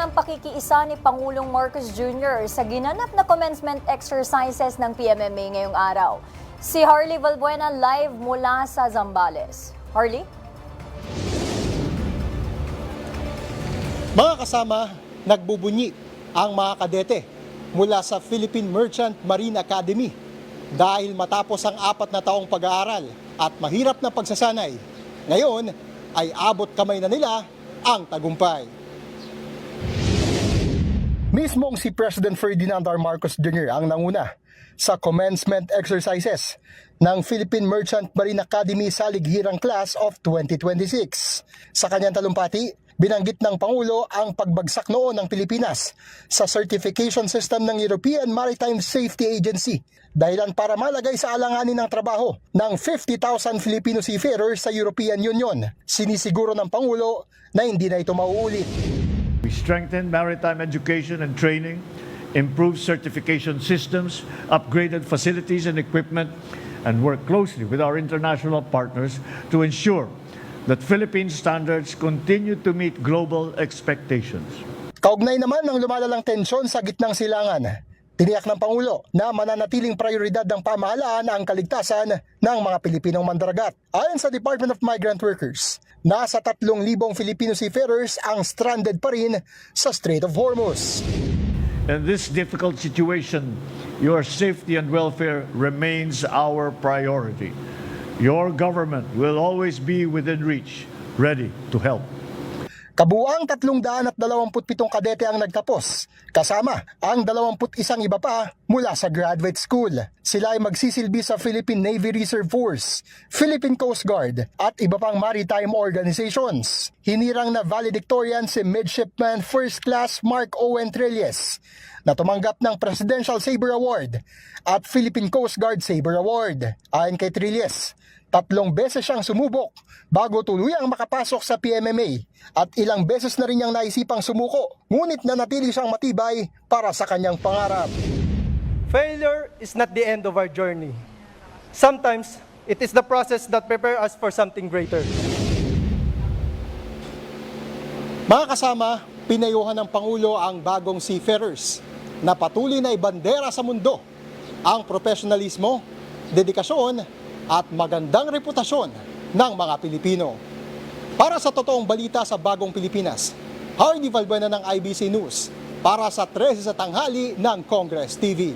ang pakikiisa ni Pangulong Marcos Jr. sa ginanap na commencement exercises ng PMMA ngayong araw. Si Harley Valbuena live mula sa Zambales. Harley? Mga kasama, nagbubunyi ang mga kadete mula sa Philippine Merchant Marine Academy dahil matapos ang 4 na taong pag-aaral at mahirap na pagsasanay. Ngayon ay abot kamay na nila ang tagumpay. Mismong si President Ferdinand R. Marcos Jr. ang nanguna sa commencement exercises ng Philippine Merchant Marine Academy sa Lighirang Class of 2026. Sa kanyang talumpati, binanggit ng Pangulo ang pagbagsak noon ng Pilipinas sa certification system ng European Maritime Safety Agency, dahilan para malagay sa alanganin ng trabaho ng 50,000 Filipino seafarers sa European Union. Sinisiguro ng Pangulo na hindi na ito mauulit. We strengthened maritime education and training, improved certification systems, upgraded facilities and equipment, and worked closely with our international partners to ensure that Philippine standards continue to meet global expectations. Kaugnay naman ng lumalalang tensyon sa gitnang silangan, tiniyak ng Pangulo na mananatiling prioridad ng pamahalaan ang kaligtasan ng mga Pilipinong mandaragat. Ayon sa Department of Migrant Workers, nasa 3,000 Filipino seafarers ang stranded pa rin sa Strait of Hormuz. In this difficult situation, your safety and welfare remains our priority. Your government will always be within reach, ready to help. Kabuang 327 kadete ang nagtapos, kasama ang 21 iba pa mula sa graduate school. Sila ay magsisilbi sa Philippine Navy Reserve Force, Philippine Coast Guard at iba pang maritime organizations. Hinirang na valedictorian si Midshipman First Class Mark Owen Trilles na tumanggap ng Presidential Sabre Award at Philippine Coast Guard Sabre Award. Ayon kay Trilles, 3 beses siyang sumubok bago tuluyang makapasok sa PMMA at ilang beses na rin niyang naisipang sumuko, ngunit nanatili siyang matibay para sa kanyang pangarap. Failure is not the end of our journey. Sometimes, it is the process that prepares us for something greater. Mga kasama, pinayuhan ng Pangulo ang bagong seafarers na patuloy na ibandera sa mundo ang profesionalismo, dedikasyon at magandang reputasyon ng mga Pilipino. Para sa totoong balita sa Bagong Pilipinas, Harley Valbuena ng IBC News para sa 13 sa tanghali ng Congress TV.